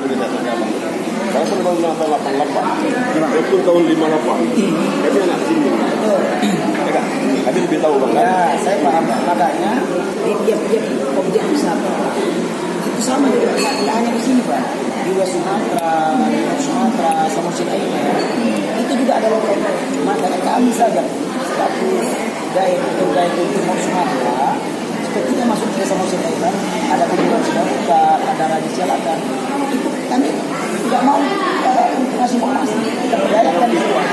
Ini saya tanya bang. Kalau undang-undang tahun 88, itu tahun 58, kami anak sini. Ya kan? Kami lebih tahu bang. Ya, saya paham. Makanya di tiap-tiap objek wisata itu sama juga. Tidak hanya di sini pak. Juga Sumatera, Samosir Air, itu juga ada lokal. Makanya kami saja selaku guide untuk Sumatera, ketika masuk ke Samosir Air, ada kunjungan sudah buka, ada raja silakan. Itu kami tidak mau untuk ngasih informasi, kita berdayakan di luar.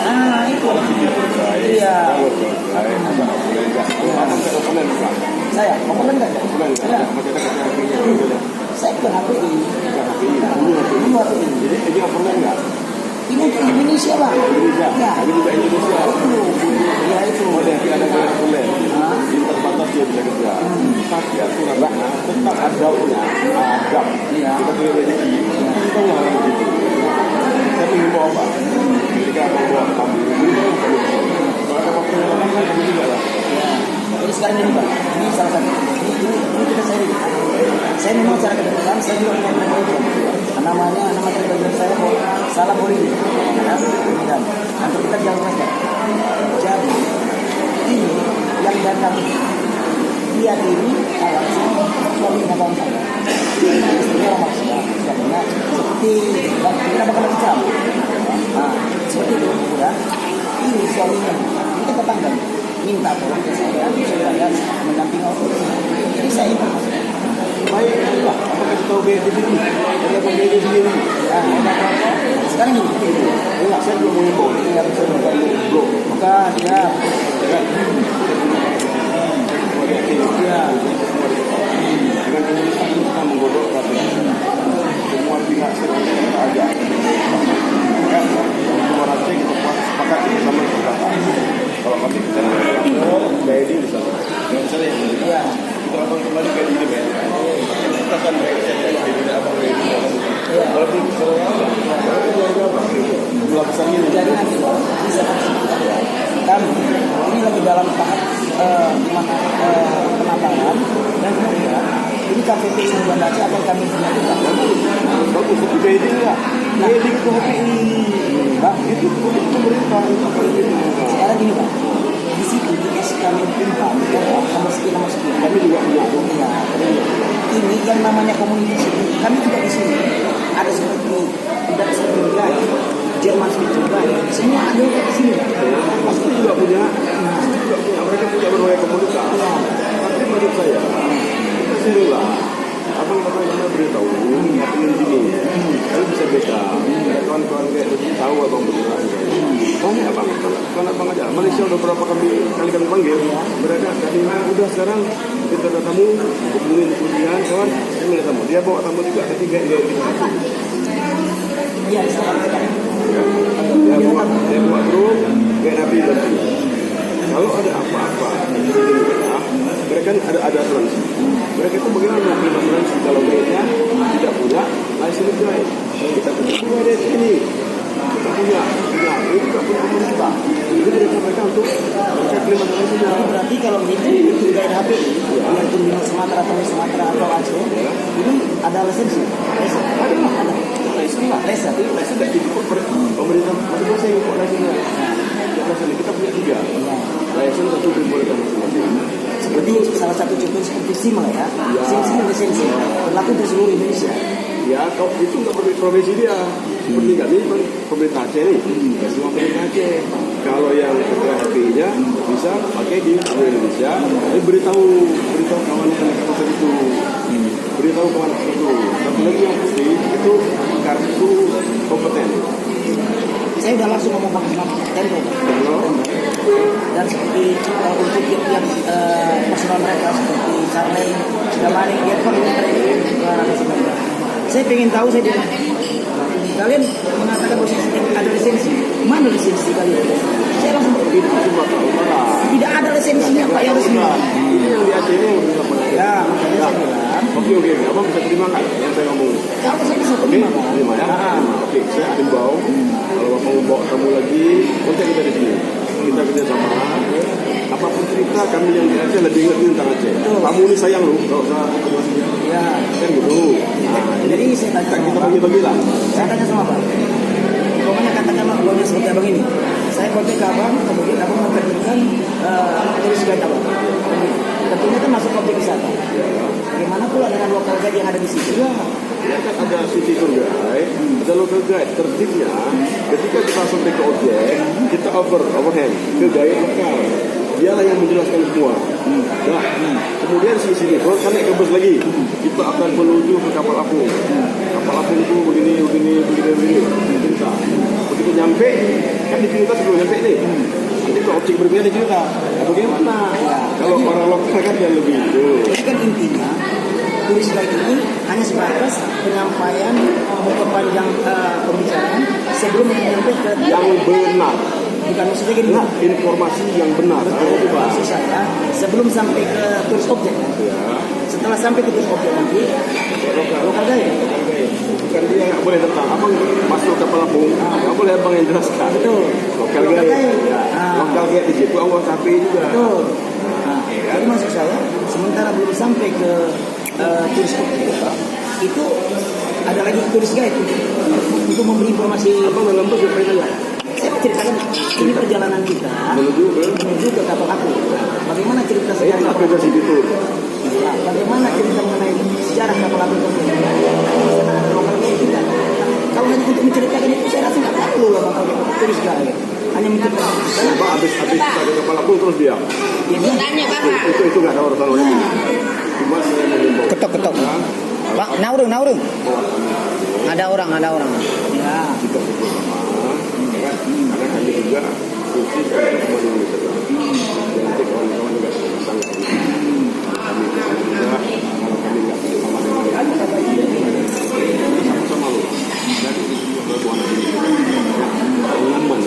Nah itu, iya. Saya komponen nggak? Saya bukan HPI. Dulu HPI. Jadi ini komponen nggak? Ini untuk Indonesia lah. Indonesia. Ya. Ini juga Indonesia. Ya itu. Tapi ada komponen. Terbatas dia bisa kerja. Tapi aturannya tetap adabnya. Adab. Kita punya rezeki. Kita nggak harus begitu. Saya mengimbau apa? Ketika membawa kami, kalau ada pengalaman kami juga lah. Jadi sekarang ini Pak, ini salah satu. Ini kita sharing. Saya memang secara kebetulan saya juga punya program. Nama program saya Salam Boleh. Dan nanti kita jalan saja. Jadi ini yang datang dia ini kalau suami abang saya. Istrinya orang Malaysia. Suaminya seperti kita bakal bicara. Nah, seperti itu ya. Ini suaminya. Kita tetangga. Minta tolong ke saya supaya mendampingi orang. Jadi saya informasi. Baik, apa kita tahu BD sini? Ada BD sendiri. Sekarang gini. Enggak, saya belum mau info. Ini harus saya bukan blog. Bukan, ya. Kan? Ya. Dengan Indonesia kita menggodok semua pihak kita ajak. Kan? Semua rantai kita sepakat bersama kesepakatan. Kalau kami kita BD di sana. Misalnya, kita akan kembali ke ini, Ben. Kita akan BD apa BD. Walaupun Jadi nanti bisa kami ini lagi dalam tahap penataan dan kemudian ini KPP Sembilan Aceh akan kami lanjutkan. Bagus, itu BD enggak? BD itu HPI. Nah, itu pemerintah. Sekarang gini Pak, di situ dikasih kami pintar nomor sekian. Kami juga punya. Ya, ini yang namanya komunitas ini. Kami juga di sini ada seperti tidak seperti Jerman juga, semua ada di sini. Pasti juga punya. Mereka punya berbagai komunitas. Tapi menurut saya, kita serilah. Abang kita beritahu, ngapain sini. Kalau bisa beda. Kawan-kawan kayak lebih tahu abang beneran. Banyak abang. Bukan abang aja. Malaysia udah berapa kali kami panggil. Mereka tadi udah sekarang kita ada tamu, hubungin kemudian kawan, saya melihat tamu. Dia bawa tamu juga, tapi gak dia Iya, dia buat grup, kayak Nabi tadi. Kalau ada apa-apa, mereka ada asuransi. Mereka itu bagaimana menerima asuransi kalau mereka tidak punya license drive. Kita punya dari sini. Kita punya, ini juga punya pemerintah. Jadi mereka untuk cek lima asuransinya. Berarti kalau begitu itu dari HP, yang kunjungan Sumatera atau Aceh, ini ada lisensi. Ada. License tidak cukup pemerintah masing-masing kok license-nya. Kita punya 3. License satu dibolehkan masing-masing. Seperti salah satu contoh seperti SIM lah ya. SIM lisensi berlaku di seluruh Indonesia. Ya, kalau itu nggak provinsi dia. Seperti kami pemerintah Aceh nih, nggak semua pemerintah Aceh. Kalau yang HPI-nya bisa pakai di seluruh Indonesia. Tapi beritahu kawan yang kata itu. Beritahu kawan itu. Satu lagi yang putih itu kartu kompeten. Saya udah langsung ngomong pakai tempo. Dan seperti untuk tiap personal mereka seperti Charlie, sudah maling, dia pun saya pengen tahu saya bilang, kalian mengatakan bahwa ada lisensi, mana lisensi kalian? Saya langsung tidak ada lisensinya Pak yang resmi. Di Aceh ini ya makanya saya bilang. Oke, abang bisa terima kan yang saya ngomong? Kalau saya bisa terima ya. Oke, saya himbau kalau bapak mau bawa kamu lagi, kontak kita di sini. Kita kerjasama. Apapun cerita kami yang di Aceh lebih ngerti tentang Aceh. Kamu ini sayang loh, kalau saya Ya. Kan gitu. Nah, Jadi saya tanya kan sama kita Pak. bagi-bagi lah. Saya tanya sama Pak. Pokoknya katakanlah uangnya seperti abang ini. Saya kontak ke abang, kemudian abang menerbitkan turis guide abang. Tentunya kan masuk objek wisata. Bagaimana pula dengan lokal guide yang ada di situ? Ya kan ada city tour guide, ada local guide. Tertibnya, ketika kita sampai ke objek, kita overhand ke guide lokal. Dialah yang menjelaskan semua. Nah, kemudian si city tour kan naik ke bus lagi. Kita akan menuju ke kapal apung. Kapal apung itu begini. Cerita. Begitu nyampe, kan dicerita sebelum nyampe nih. Nanti ke objek berikutnya dicerita. Nah, bagaimana? Kalau orang lokal kan yang lebih itu. Jadi kan intinya turis guide ini hanya sebatas penyampaian memperpanjang pembicaraan sebelum sampai ke Yang benar. bukan maksudnya gini. Nah, informasi yang benar. Betul, maksud saya sebelum sampai ke turis objek. Ya. Setelah sampai ke turis objek nanti lokal guide. Bukan dia nggak boleh datang. Abang masuk kapal apung, nggak boleh abang yang jelaskan. Betul. Lokal Lokal guide. guide. Ya. Ah. Lokal guide di situ Allah sapi juga. Betul. Nah, jadi maksud saya sementara belum sampai ke turis objek itu ada lagi turis guide untuk memberi informasi. Abang dalam bus ngapain aja? Saya mau ceritakan ini perjalanan kita menuju ke kapal apung. Bagaimana cerita Saya sejarah? tak kerja situ tuh. Nah, bagaimana cerita mengenai sejarah kapal apung tersebut? Di sana ada lokal guide kita. Nah, kalau hanya untuk menceritakan itu saya rasa nggak perlu lah bakal turis guide. Hanya menceritakan itu saja. Abang habis kita ke kapal apung terus diam. Ya, Tanya Bapak. Itu nggak ada urusan lagi. Cuma saya mengimbau. Ketok. Pak, naurung. Ada orang. ya. Kita bersama, ya kan? Karena kami juga kursi sama dengan Indonesia. Nanti kawan-kawan juga datang kami juga kalau kami nggak bersama dengan sama-sama loh. Dan itu juga buat pengalaman.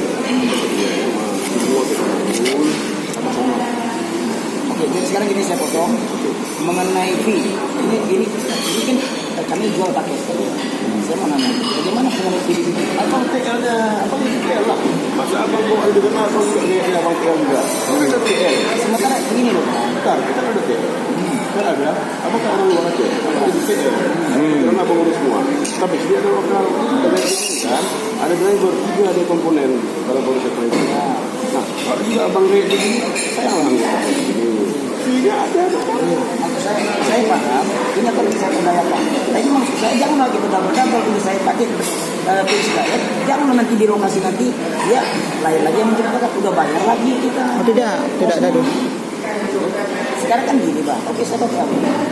Semua kita kumpul sama-sama. Oke, jadi sekarang gini saya potong mengenai fee. Ini kan kami jual paket. Saya mau nanya, bagaimana mengenai fee di sini? Abang TL-nya, abang itu TL lah. Masa abang bawa itu kan abang juga dia abang TL juga. Kan ada TL. Sementara begini loh, Bentar, kita kan ada TL. Kan ada, abang kan orang luar aja. Abang ada TL. Karena abang urus semua. Tapi dia ada lokal. Kan ada driver juga, ada komponen dalam polisi itu. Nah, kalau juga abang kayak begini, sayang lah nggak begini. Tidak ada. maksud saya paham, ini akan bisa berdayakan. Tapi maksud saya jangan lagi berdampak ini saya pakai turis guide, jangan nanti di lokasi nanti dia lain lagi yang menceritakan udah bayar lagi kita. Oh, tidak ada. Sekarang kan gini Bang, oke saya tahu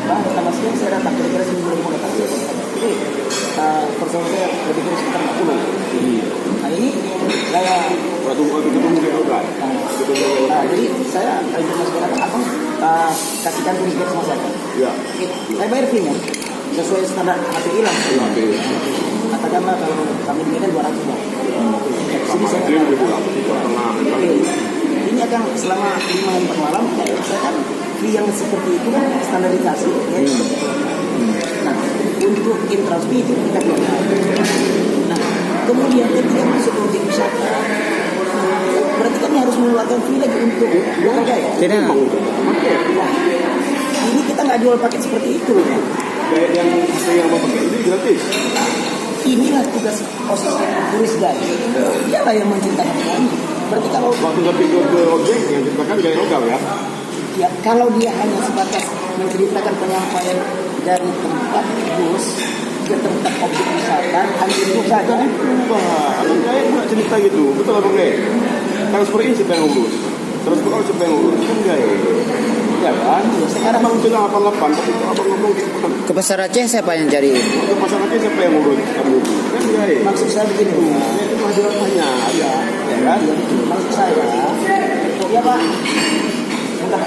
Bang, pertama sekali saya datang kira-kira seminggu mau datang saya jadi personal saya lebih dari sekitar 40. Nah ini saya Waktu ketemu dia juga. jadi saya informasikan abang kasihkan turis guide sama saya. Ya. Oke, saya bayar fee-nya sesuai standar masuk hilang. Oke. Katakanlah kalau kami di Medan 200 Bang. Sini saya Dia lebih kurang setengah. Oke. Ini akan selama 5 hari 4 malam saya kan fee yang seperti itu kan standarisasi ya. Nah untuk intrasmi itu kita keluar. Nah kemudian ketika masuk ke objek wisata berarti kami harus mengeluarkan fee lagi untuk lokal guide. Tidak. Wah, ini kita nggak jual paket seperti itu loh. Kayak yang saya mau pakai ini gratis. Inilah tugas posisi turis guide. Dialah yang menceritakan kami. Berarti kalau Waktu sampai ke objek yang ceritakan gaya lokal ya. ya, kalau dia hanya sebatas menceritakan penyampaian dari tempat bus ke tempat objek wisata hanya itu saja. Wah, abang gaya juga cerita gitu. Betul abang gaya. Transfer ini siapa yang ngurus? Transfer out siapa yang ngurus? Kan gaya. Ya kan? Sekarang abang bilang 88, tapi itu abang ngomong gitu kan. Ke Pasar Aceh siapa yang cari? Untuk masyarakatnya siapa yang ngurus? Kamu. Kan gaya. Maksud saya begini, Ya, itu hasilnya banyak. Ya kan? maksud saya, ya Pak, bentar,